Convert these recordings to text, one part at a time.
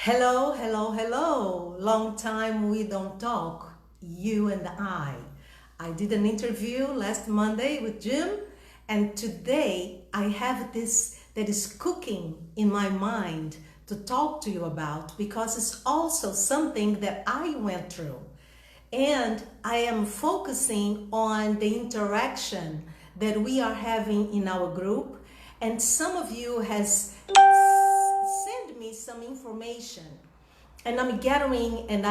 Hello, hello, hello. Long time we don't talk, you and I. I did an interview last Monday with Jim, and today I have this that is cooking in my mind to talk to you about because it's also something that I went through. And I am focusing on the interaction that we are having in our group, and some of you has send me some information, and I'm gathering, and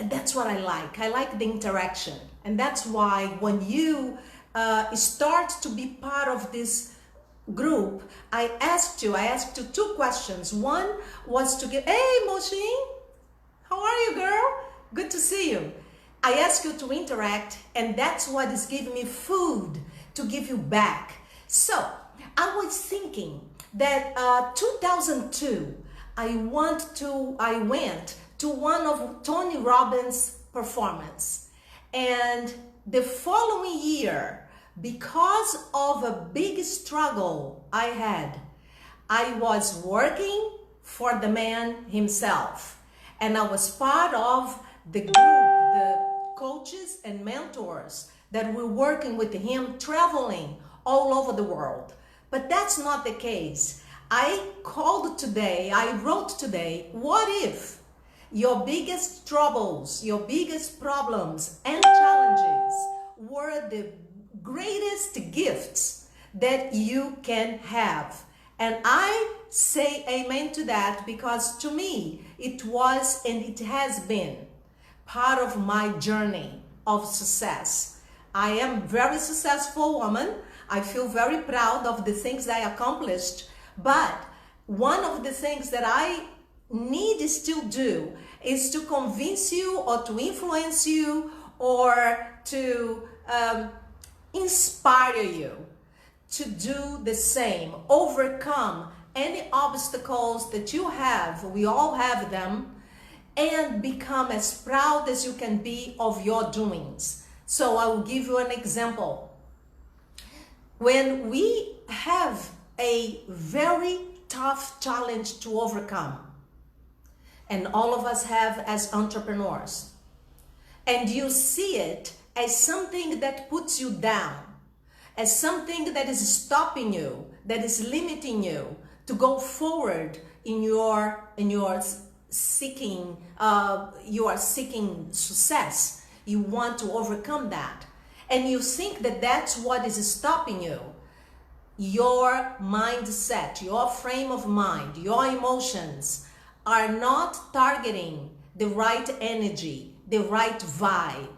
that's what I like. I like the interaction, and that's why when you start to be part of this group, I asked you two questions. One was to get, hey Moshin, how are you, girl? Good to see you. I ask you to interact, and that's what is giving me food to give you back. So I was thinking that 2002, I went to one of Tony Robbins' performance, and the following year, because of a big struggle I had, I was working for the man himself, and I was part of the group, the coaches and mentors that were working with him, traveling all over the world. But that's not the case. I wrote today, what if your biggest troubles, your biggest problems and challenges were the greatest gifts that you can have? And I say amen to that, because to me, it was and it has been part of my journey of success. I am a very successful woman. I feel very proud of the things I accomplished, but one of the things that I need to still do is to convince you or to influence you or to inspire you to do the same, overcome any obstacles that you have, we all have them, and become as proud as you can be of your doings. So I will give you an example. When we have a very tough challenge to overcome, and all of us have as entrepreneurs, and you see it as something that puts you down, as something that is stopping you, that is limiting you to go forward in your seeking, you are seeking success, you want to overcome that, and you think that that's what is stopping you. Your mindset, your frame of mind, your emotions are not targeting the right energy, the right vibe.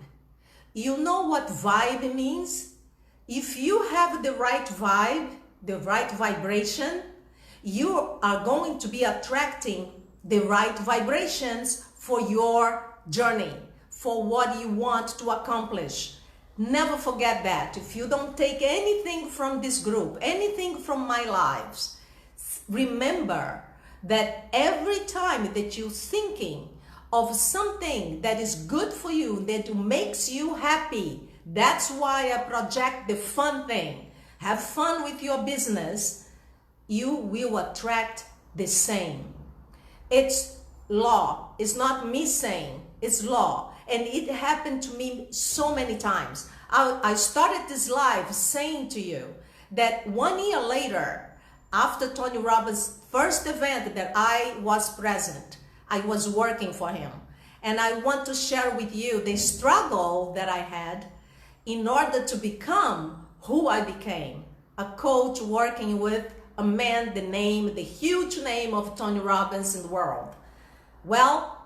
You know what vibe means? If you have the right vibe, the right vibration, you are going to be attracting the right vibrations for your journey, for what you want to accomplish. Never forget that. If you don't take anything from this group, anything from my lives, remember that every time that you're thinking of something that is good for you, that makes you happy, that's why I project the fun thing. Have fun with your business. You will attract the same. It's law. It's not me saying, it's law. And it happened to me so many times. I started this live saying to you that 1 year later, after Tony Robbins' first event that I was present, I was working for him. And I want to share with you the struggle that I had in order to become who I became. A coach working with a man, the huge name of Tony Robbins in the world. Well,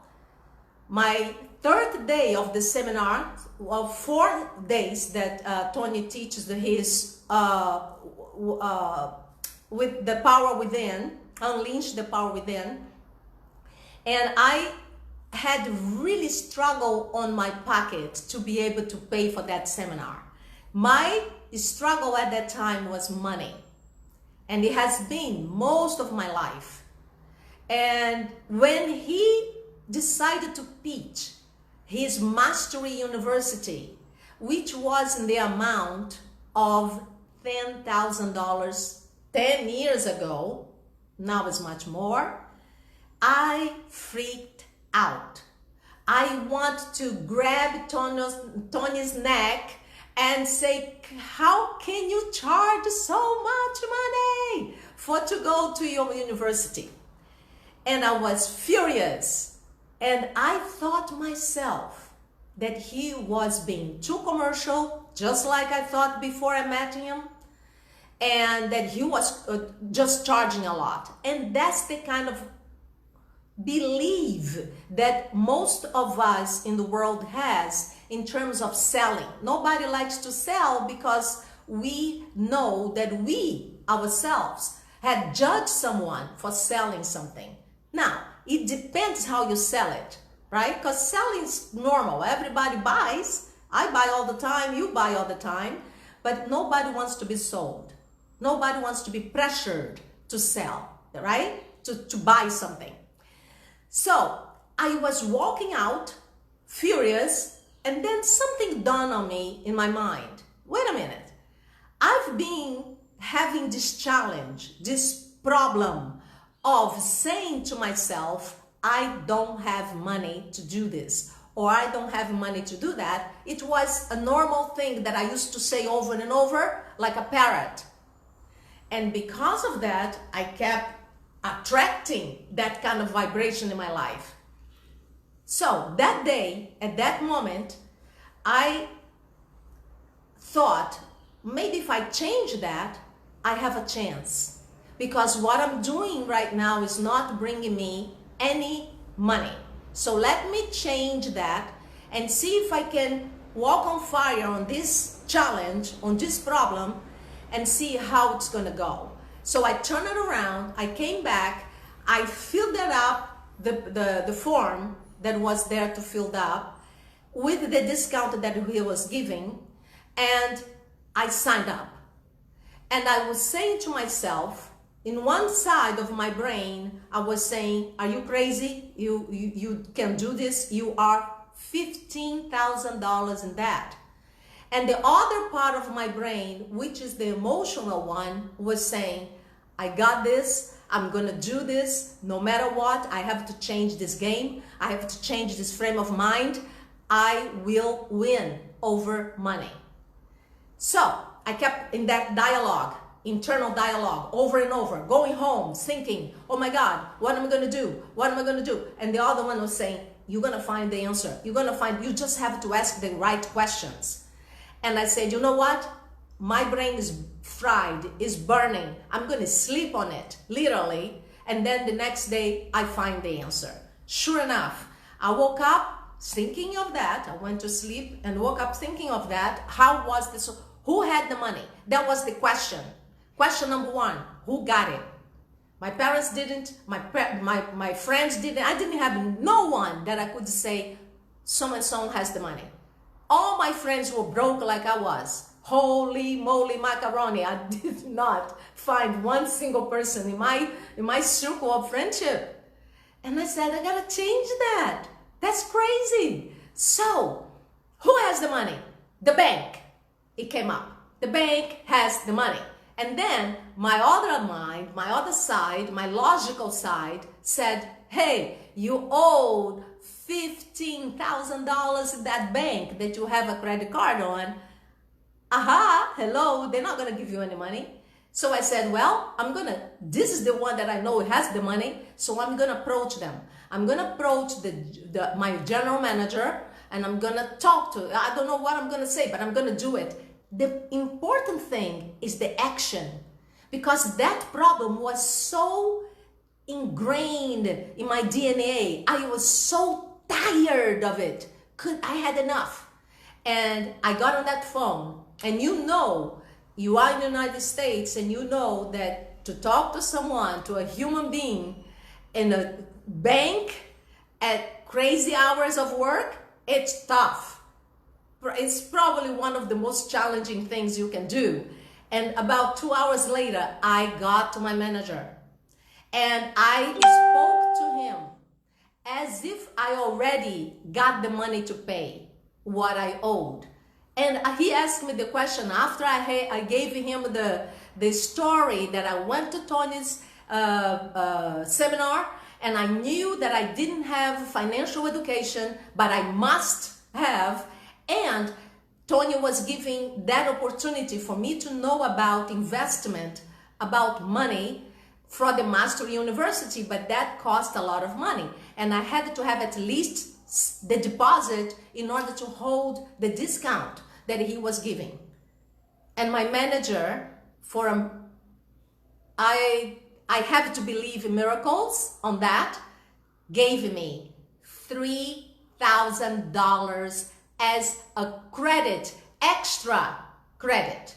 my third day of the seminar, of 4 days that Tony teaches his with the power within, unleash the power within, and I had really struggled on my pocket to be able to pay for that seminar. My struggle at that time was money, and it has been most of my life. And when he decided to teach his Mastery University, which was in the amount of $10,000 10 years ago, now it's much more, I freaked out. I want to grab Tony's neck and say, how can you charge so much money to go to your university? And I was furious. And I thought myself that he was being too commercial, just like I thought before I met him, and that he was just charging a lot. And that's the kind of belief that most of us in the world has in terms of selling. Nobody likes to sell because we know that we ourselves had judged someone for selling something. Now, it depends how you sell it, right? Because selling is normal. Everybody buys. I buy all the time. You buy all the time. But nobody wants to be sold. Nobody wants to be pressured to sell, right? To buy something. So I was walking out, furious, and then something dawned on me in my mind. Wait a minute. I've been having this challenge, this problem of saying to myself, I don't have money to do this, or I don't have money to do that. It was a normal thing that I used to say over and over, like a parrot. And because of that, I kept attracting that kind of vibration in my life. So that day, at that moment, I thought, maybe if I change that, I have a chance. Because what I'm doing right now is not bringing me any money. So let me change that and see if I can walk on fire on this challenge, on this problem, and see how it's gonna go. So I turned it around, I came back, I filled that up, the form that was there to fill up with the discount that he was giving, and I signed up. And I was saying to myself, in one side of my brain, I was saying, are you crazy? You can do this? You are $15,000 in debt. And the other part of my brain, which is the emotional one, was saying, I got this, I'm gonna do this, no matter what, I have to change this game, I have to change this frame of mind, I will win over money. So I kept in that dialogue, internal dialogue, over and over, going home, thinking, oh my God, what am I gonna do? What am I gonna do? And the other one was saying, you're gonna find the answer. You just have to ask the right questions. And I said, you know what? My brain is fried, is burning. I'm going to sleep on it, literally. And then the next day, I find the answer. Sure enough, I woke up thinking of that. I went to sleep and woke up thinking of that. How was this? Who had the money? That was the question. Question number one, who got it? My parents didn't. My friends didn't. I didn't have no one that I could say, someone has the money. All my friends were broke like I was. Holy moly macaroni. I did not find one single person in my circle of friendship. And I said, I gotta change that. That's crazy. So, who has the money? The bank. It came up. The bank has the money. And then my other mind, my other side, my logical side said, hey, you owed $15,000 in that bank that you have a credit card on. Aha, hello, they're not gonna give you any money. So I said, well, this is the one that I know has the money, so I'm gonna approach them. I'm gonna approach my general manager, and I'm gonna talk to, I don't know what I'm gonna say, but I'm gonna do it. The important thing is the action, because that problem was so ingrained in my DNA. I was so tired of it. I had enough. And I got on that phone, and you are in the United States, and you know that to talk to someone, to a human being in a bank at crazy hours of work, it's tough. It's probably one of the most challenging things you can do. And about 2 hours later, I got to my manager, and I spoke to him as if I already got the money to pay what I owed. And he asked me the question after I gave him the story that I went to Tony's seminar, and I knew that I didn't have financial education, but I must have. And Tony was giving that opportunity for me to know about investment, about money for the Mastery University, but that cost a lot of money. And I had to have at least the deposit in order to hold the discount that he was giving. And my manager, I have to believe in miracles on that, gave me $3,000 as a credit, extra credit,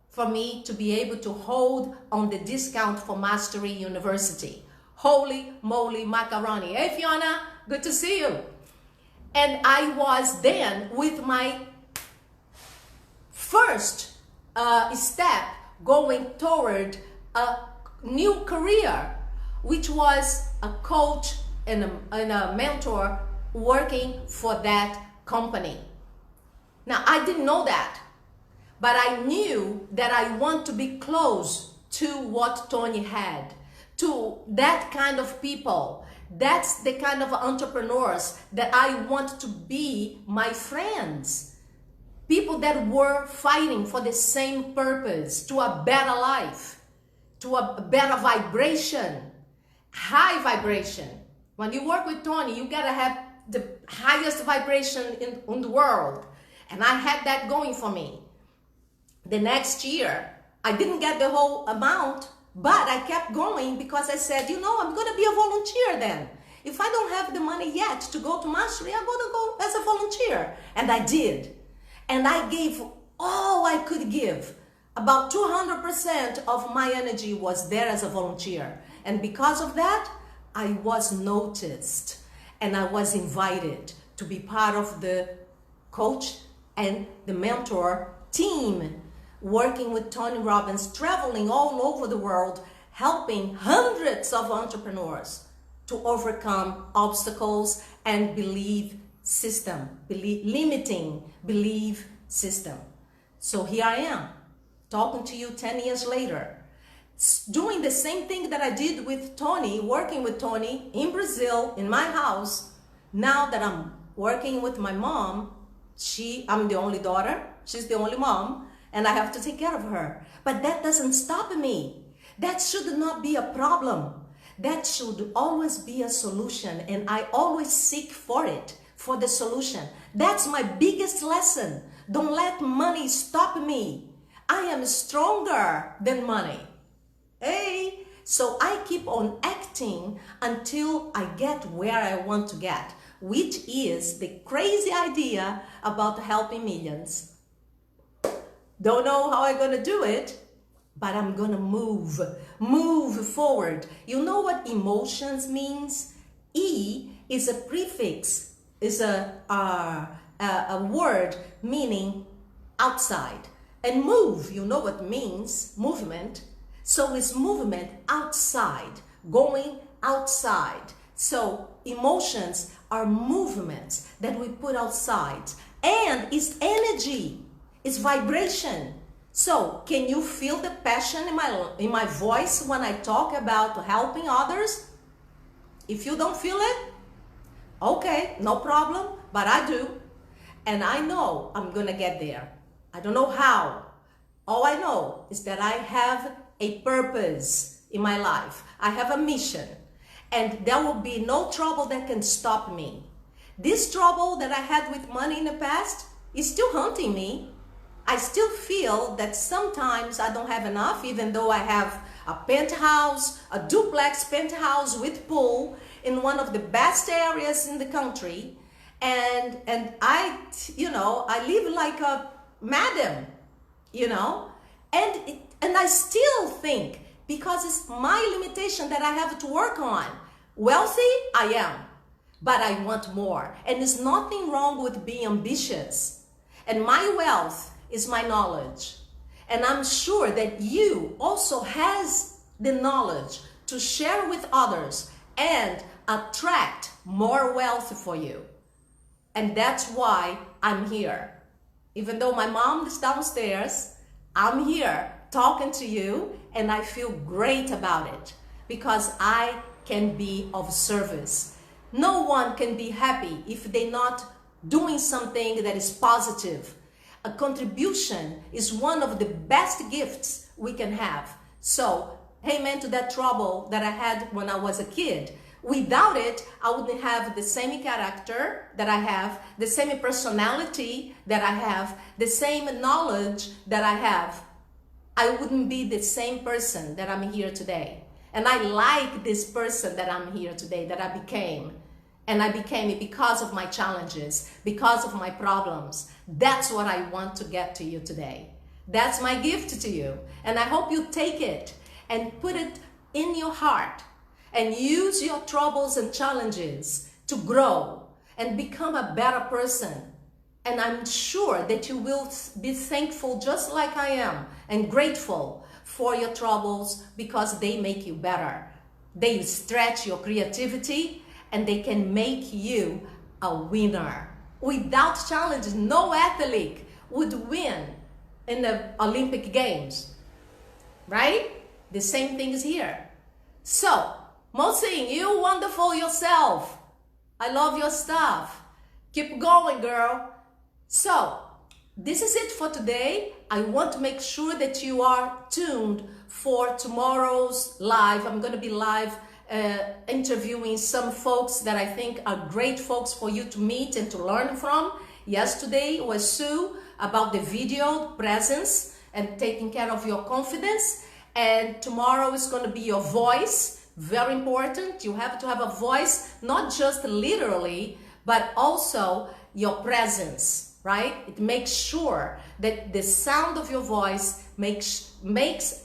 for me to be able to hold on the discount for Mastery University. Holy moly macaroni. Hey Fiona, good to see you. And I was then with my first step going toward a new career, which was a coach and a mentor working for that company. Now, I didn't know that, but I knew that I want to be close to what Tony had, to that kind of people. That's the kind of entrepreneurs that I want to be my friends. People that were fighting for the same purpose, to a better life, to a better vibration, high vibration. When you work with Tony, you gotta have the highest vibration in the world. And I had that going for me. The next year, I didn't get the whole amount, but I kept going because I said, you know, I'm gonna be a volunteer then. If I don't have the money yet to go to Mastery, I'm gonna go as a volunteer. And I did. And I gave all I could give. About 200% of my energy was there as a volunteer. And because of that, I was noticed and I was invited to be part of the coach and the mentor team, working with Tony Robbins, traveling all over the world, helping hundreds of entrepreneurs to overcome obstacles and limiting belief system. So here I am, talking to you 10 years later, doing the same thing that I did with Tony, working with Tony in Brazil, in my house. Now that I'm working with my mom, I'm the only daughter, she's the only mom, and I have to take care of her. But that doesn't stop me. That should not be a problem. That should always be a solution, and I always seek for it, for the solution. That's my biggest lesson. Don't let money stop me. I am stronger than money. Hey, so I keep on acting until I get where I want to get, which is the crazy idea about helping millions. Don't know how I'm gonna do it, but I'm gonna move forward. You know what emotions means? E is a prefix, is a word meaning outside. And move, you know what means, movement. So it's movement outside, going outside. So emotions are movements that we put outside. And it's energy, it's vibration. So can you feel the passion in my voice when I talk about helping others? If you don't feel it, okay, no problem, but I do. And I know I'm gonna get there. I don't know how. All I know is that I have a purpose in my life. I have a mission, and there will be no trouble that can stop me. This trouble that I had with money in the past is still haunting me. I still feel that sometimes I don't have enough, even though I have a penthouse, a duplex penthouse with pool in one of the best areas in the country. And I live like a madam, and I still think, because it's my limitation that I have to work on. Wealthy, I am, but I want more. And there's nothing wrong with being ambitious. And my wealth is my knowledge. And I'm sure that you also has the knowledge to share with others and attract more wealth for you. And that's why I'm here. Even though my mom is downstairs, I'm here talking to you, and I feel great about it because I can be of service. No one can be happy if they're not doing something that is positive. A contribution is one of the best gifts we can have. So, amen to that trouble that I had when I was a kid. Without it, I wouldn't have the same character that I have, the same personality that I have, the same knowledge that I have. I wouldn't be the same person that I'm here today. And I like this person that I'm here today, that I became. And I became it because of my challenges, because of my problems. That's what I want to get to you today. That's my gift to you. And I hope you take it and put it in your heart and use your troubles and challenges to grow and become a better person. And I'm sure that you will be thankful just like I am and grateful for your troubles because they make you better. They stretch your creativity and they can make you a winner. Without challenges, no athlete would win in the Olympic Games, right? The same thing is here. So, Mohsin, you wonderful yourself. I love your stuff. Keep going, girl. So, this is it for today. I want to make sure that you are tuned for tomorrow's live. I'm going to be live interviewing some folks that I think are great folks for you to meet and to learn from. Yesterday was Sue about the video presence and taking care of your confidence. And tomorrow is going to be your voice. Very important. You have to have a voice, not just literally, but also your presence, right? It makes sure that the sound of your voice makes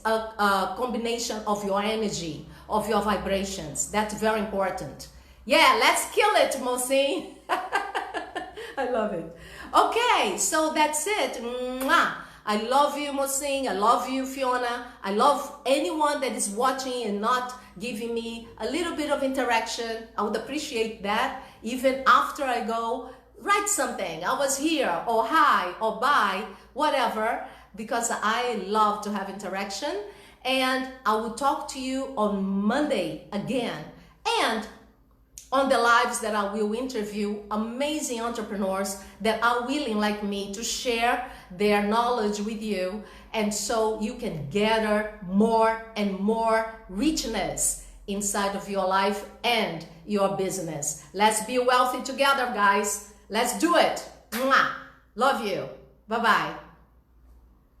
a combination of your energy, of your vibrations. That's very important. Yeah, let's kill it, Mohsin. I love it. Okay, so that's it. Mwah. I love you, Mohsin. I love you, Fiona. I love anyone that is watching and not giving me a little bit of interaction. I would appreciate that. Even after I go, write something. I was here, or hi, or bye, whatever, because I love to have interaction. And I will talk to you on Monday again. And on the lives that I will interview amazing entrepreneurs that are willing, like me, to share their knowledge with you, and so you can gather more and more richness inside of your life and your business. Let's be wealthy together, guys. Let's do it. Mwah. Love you. Bye-bye.